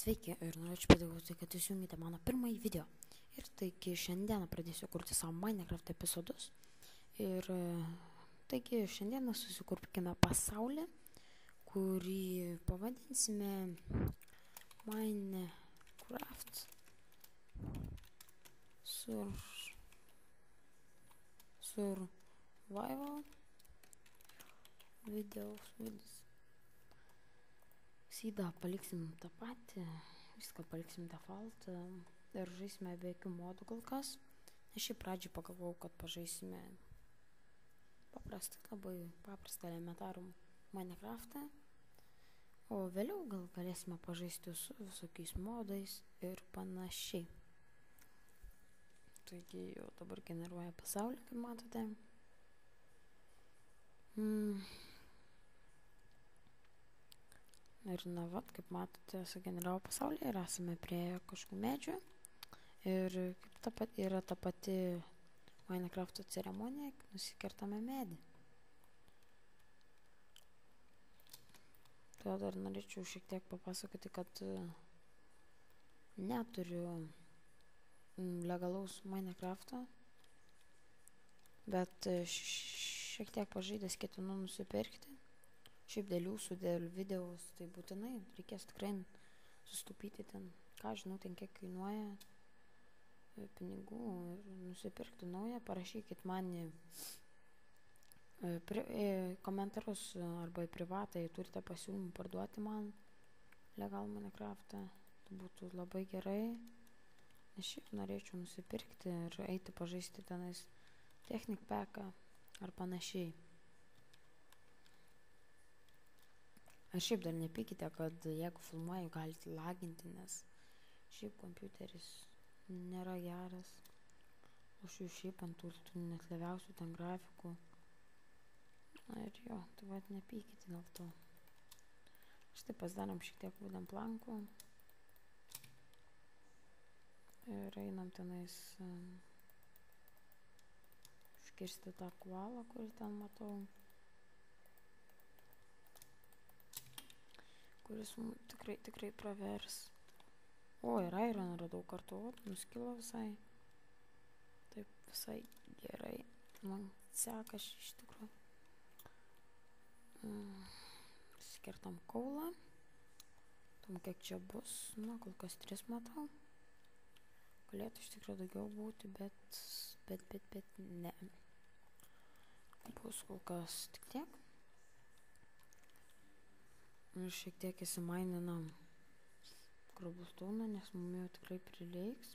Sveiki ir norėčiau padėkoti, kad įsijungėte mano pirmąjį video. Ir taigi šiandieną pradėsiu kurti savo Minecraft epizodus. Ir taigi šiandieną susikurkime pasaulį, kurį pavadinsime Minecraft Survival videos. Sydą paliksim tą patį, viską paliksim default ir žaisime be jokių modų kol kas. Aš šį pradžią pagalvojau, kad pažaisime labai paprastą elementarų Minecraftą, o vėliau gal galėsime pažaisti su visokiais modais ir panašiai. Taigi jau dabar generuoja pasaulį, kaip matote. Ir kaip matote, sugeneravo pasaulį ir esame prie kažkokių medžių. Ir yra ta pati Minecrafto ceremonija, nusikertame medį. Todėl dar norėčiau šiek tiek papasakoti, kad neturiu legalaus Minecrafto, bet šiek tiek pažaidęs ketinu nusipirkti. Šiaip dėl jūsų, dėl videos, tai būtinai reikės tikrai sustupyti ten, ką žinau, ten kiek kainuoja pinigų ir nusipirkti naują. Parašykit man komentarus arba į privatą, jei turite pasiūlymų parduoti man legalų Minecraftą, tai būtų labai gerai. Nes šiaip norėčiau nusipirkti ir eiti pažaisti tenais Technic Packą ar panašiai. Ar šiaip dar nepykite, kad jeigu filmuoju, galite laginti, nes šiaip kompiuteris nėra geras. Aš jau šiaip ant tų net leviausių ten grafikų. Na ir jo, tai vad nepykite dėl to. Štai pasidarom šiek tiek wooden plankų. Ir einam tenais iškirsti tą koalą, kurį ten matau. Kuris tikrai pravers. O, ir iron radau kartu, nuskilo visai. Taip, visai gerai. Man seka iš tikrųjų. Skirtam kaulą. Tom, kiek čia bus. Na, kol kas 3 matau. Galėtų iš tikrųjų daugiau būti, bet ne. Bus kol kas tik tiek. Ir šiek tiek įsimaininam Cobblestone'ą, nes mums jau tikrai prireiks.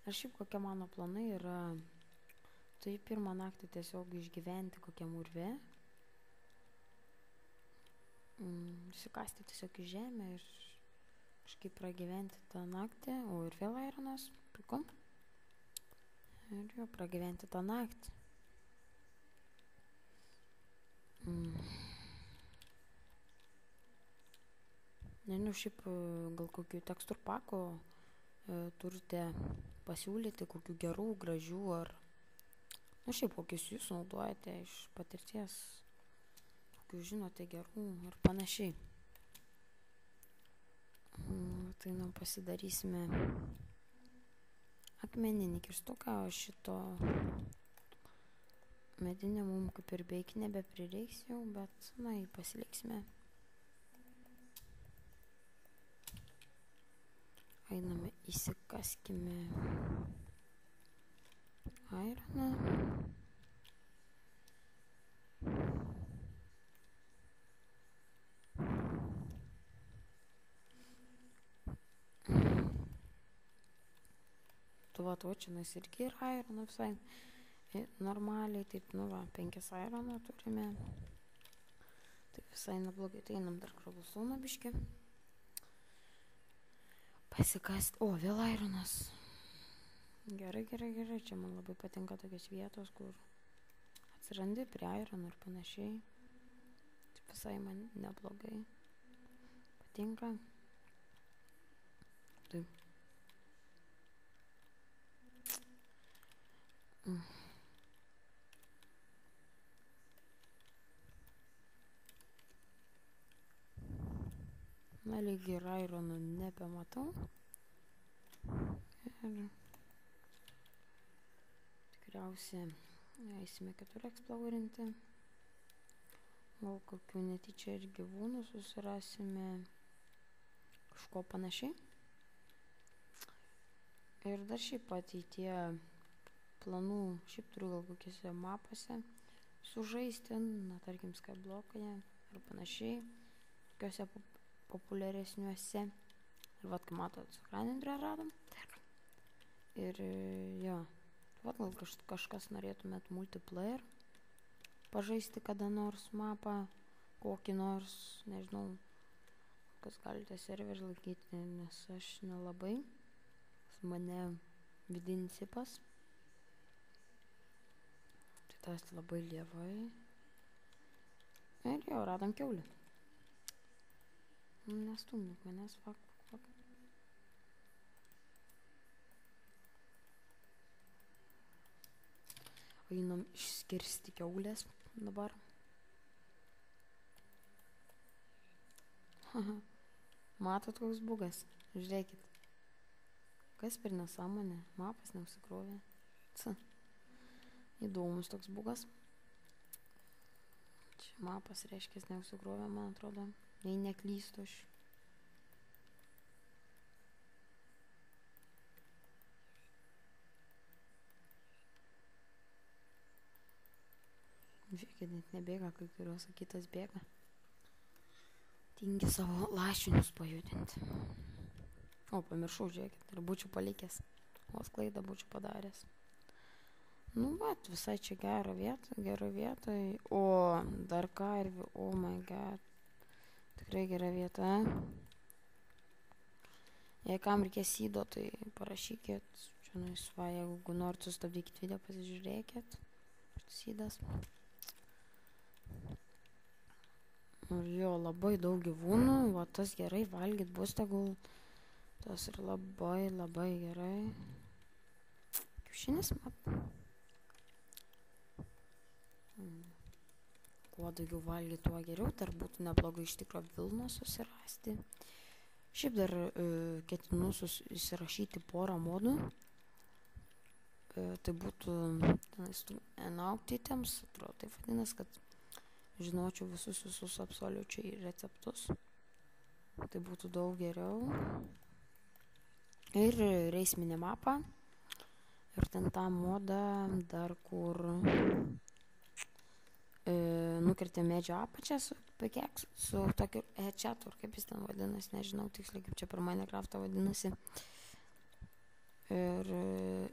Ir šiaip kokie mano planai yra, tai pirmą naktį tiesiog išgyventi kokiam urve. Įsikasti tiesiog į žemę ir kažkaip pragyventi tą naktį. O ir vėl ironas, puiku. Ir jau pragyventi tą naktį. Nežinau, šiaip gal kokių tekstur pakų turite pasiūlyti, kokių gerų, gražių ar... Na šiaip kokius jūs naudojate iš patirties, kokių žinote gerų ir panašiai. Tai pasidarysime akmeninį kirstuką, o šito medinio mums kaip ir beveik nebeprireiks jau, bet na, jį pasiliksime. Einame, įsikaskime ironą. Tu čia irgi yra ironą visai normaliai, taip, 5 ironą turime. Tai visai neblogai, tai einam dar Cobblestone'ą biškį. Pasikast. O, vėl ironas. Gerai. Čia man labai patinka tokios vietos, kur atsirandi prie ironų ir panašiai. Tai visai man neblogai patinka. Taip. Na, lygiai irgi Ironų nebematau. Ir tikriausiai eisime kitur eksplorinti. Gal kokių netyčia ir gyvūnų susirasime kažko panašiai. Ir dar šiaip ateitie planų, šiaip turiu gal kokiuose mapuose sužaisti, na tarkim Skyblock'oje ar panašiai, tokiuose populiaresniuose. Ir vat, kai matot, Sukranendrę radom. Ir jo, vat gal kažkas norėtumėt multiplayer pažaisti kada nors mapą, kokį nors, nežinau, kas galite serverį laikyti, nes aš nelabai, mane vidinis sipas. Tai tas labai lievai. Ir jo, radom kiaulį. Nestumdyk manęs, fuck. Einam išskirsti kiaulės dabar. Matot, koks bugas? Žiūrėkit. Kas per nesąmonė? Mapas neužsikrovė. Įdomus toks bugas. Čia mapas reiškia neužsikrovė, man atrodo. Jei neklystu aš. Žiūrėkit, net nebėga, kai kurios kitas bėga. Tingi savo lašinius pajudinti. O, pamiršau, žiūrėkit, ir būčiau palikęs. O sklaidą būčiau padaręs. Nu, bet visai čia gera vieta. O, dar karvių, oh my god. Tikrai gera vieta. Jei kam reikės įdo, tai parašykit. Čia nuisva, jeigu norit sustabdykit video, pasižiūrėkit. Šitas įdas. Ir jo, labai daug gyvūnų, va tas gerai valgyt bus tegul, tas ir labai gerai. Kiaušinis, Kuo daugiau valgyt, tuo geriau, dar būtų neblogai iš tikro Vilną susirasti. Šiaip dar ketinu įsirašyti porą modų. Tai būtų N-out items, atrodo, tai vadinas, kad žinočiau visus absoliučiai receptus. Tai būtų daug geriau. Ir reis minimapą. Ir ten tą modą dar kur nukirtė medžio apačią su tokiu headshatu, ar kaip jis ten vadinasi, nežinau tiksliai kaip čia per Minecraftą vadinasi. Ir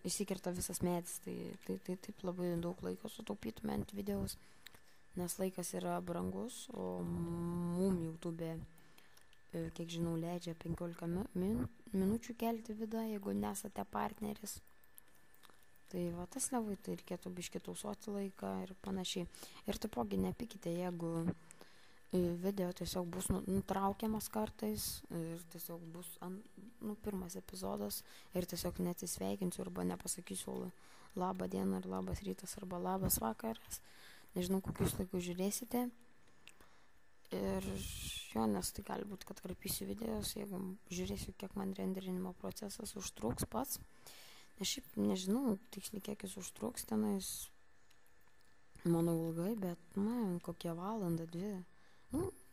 įsikirta visas medis, tai taip labai daug laiko sutaupytume ant videos. Nes laikas yra brangus, o mum YouTube, kiek žinau, leidžia 15 minučių kelti vidą, jeigu nesate partneris. Tai va tas levai, tai reikėtų biškį tausoti laiką ir panašiai. Ir taipogi nepykite, jeigu video tiesiog bus nutraukiamas kartais ir tiesiog bus pirmas epizodas ir tiesiog neatsisveikinsiu arba nepasakysiu labą dieną ar labas rytas arba labas vakaras. Nežinau, kokius laikus žiūrėsite. Ir jo, nes tai gali būti, kad karpysiu videos, jeigu žiūrėsiu, kiek man renderinimo procesas užtruks pats. Nes šiaip nežinau, tiksliai kiek jis užtruks tenais, manau ilgai, bet kokie valandą, 2.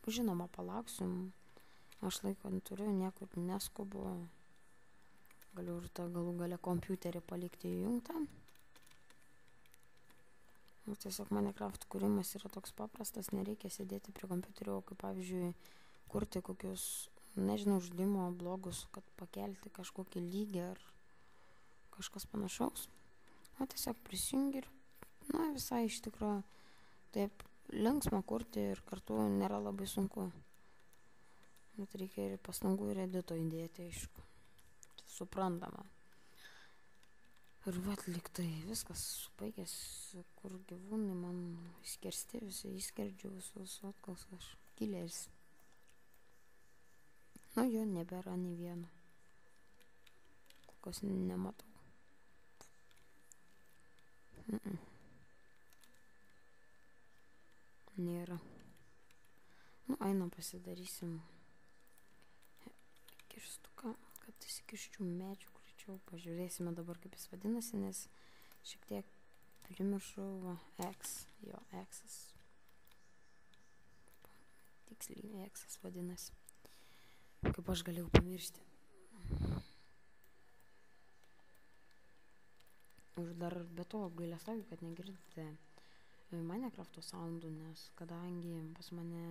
Žinoma, palauksiu. Aš laiko neturiu, niekur neskubu. Galiu ir tą galų gale kompiuterį palikti įjungtą. Tiesiog Minecraft kūrimas yra toks paprastas, nereikia sėdėti prie kompiuterio, kaip pavyzdžiui, kurti kokius, nežinau, žaidimo blogus, kad pakelti kažkokį lygį ar kažkas panašaus. Tiesiog prisijungi ir, visai iš tikro taip linksma kurti ir kartu nėra labai sunku. Bet reikia ir pastangų ir edito įdėti, aišku. Suprantama. Ir vat liktai viskas baigės, kur gyvūnai man įskersti, visi įskerdžiu visus, koks aš kileris. Jo nebėra nei vieno. Kokios nematau. Nėra. Einam pasidarysim kirstuką, kad įsikiščiau medžių greičiau. Pažiūrėsime dabar, kaip jis vadinasi, nes šiek tiek primiršau X-as. Tiksliai X-as vadinasi. Kaip aš galėjau pamiršti. Ir dar be to gailestauju, kad negirdite Minecrafto soundų, nes kadangi pas mane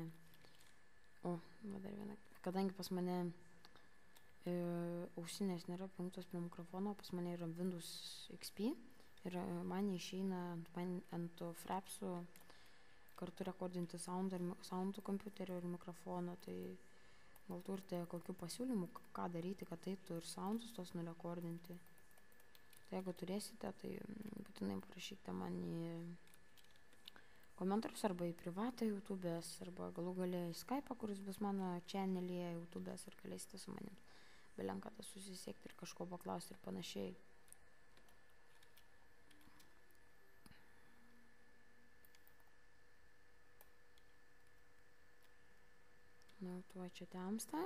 ausinės nėra prijungtos prie mikrofono, pas mane yra Windows XP ir man išeina ant frapsų kartu rekordinti soundų kompiuterio ir mikrofono, tai gal turite kokių pasiūlymų, ką daryti, kad eitų ir soundus tos nurekordinti. Tai jeigu turėsite, tai būtinai parašykite man į komentarus arba į privatą YouTube'ės, arba galų gale į Skype'ą, kuris bus mano channel'yje YouTube'ės ir galėsite su manim belenkada susisiekti ir kažko paklausti ir panašiai. Na, tuo čia temsta.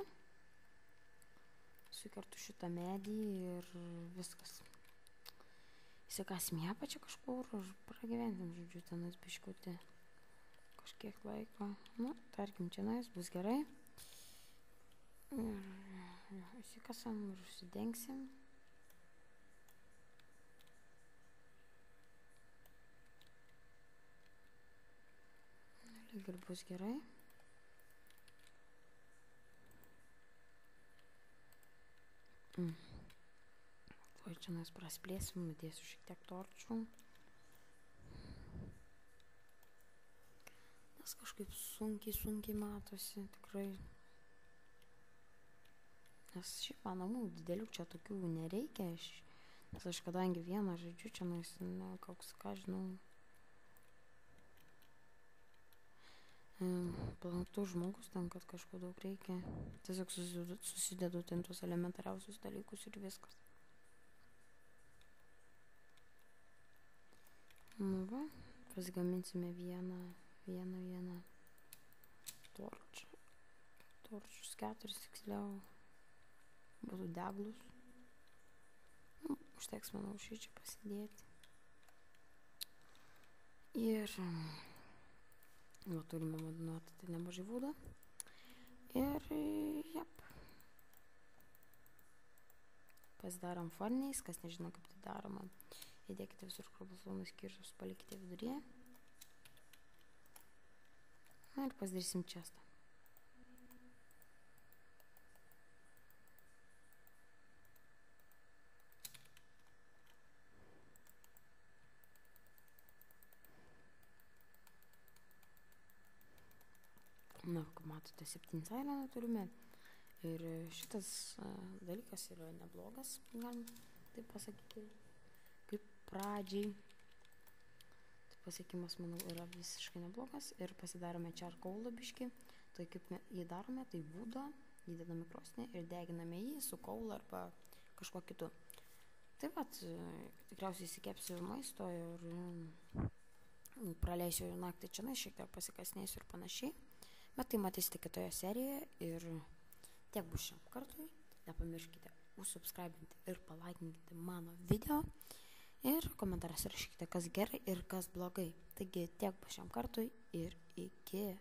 Sukertu šitą medį ir viskas. Įsikasim į apačią kažkur ir pragyventim, žodžiu, tenais biškutį kažkiek laiko. Nu, tarkim, čionais bus gerai. Ir įsikasam ir užsidengsim. Lyg ir bus gerai. Tuoj čionais prasplėsim, įdėsiu šiek tiek torčių. Nes kažkaip sunkiai matosi, tikrai. Nes šiaip man namų didelių čia tokių nereikia, nes aš kadangi vieną žaidžiu čionais, koks, ką žinau, platus žmogus ten, kad kažko daug reikia. Tiesiog susidedu ten tuos elementariausius dalykus ir viskas. Nu va, pasigaminsime vieną torčių. Torčius 4 tiksliau. Būtų deglus. Nu, užteks, manau, šį čia pasidėti. Ir va, turime madinuotą tai nemažai vūdą. Ir jep. Pasidarom forniais, kas nežino, kaip tai daroma. Įdėkite visur krabulonus kiršus, palikite viduryje. Na ir pasidarysim čestą. Na, kaip matote, 7 ironą turime. Ir šitas dalykas yra neblogas, galim taip pasakyti. Kaip pradžiai. Tai pasiekimas, manau, yra visiškai neblogas. Ir pasidarome charcoal'ą biškį. Tai kaip jį darome, tai būdą, įdedame krosnį ir deginame jį su coal arba kažkuo kitu. Taip pat tikriausiai įsikepsiu maisto ir praleisiu naktį čia, šiek tiek pasikasnėsiu ir panašiai. Bet tai matysite kitoje serijoje ir tiek bus šiam kartui. Nepamirškite užsubscribinti ir palaikinkite mano video. Ir komentaras rašykite, kas gerai ir kas blogai. Taigi tiek bus šiam kartui ir iki.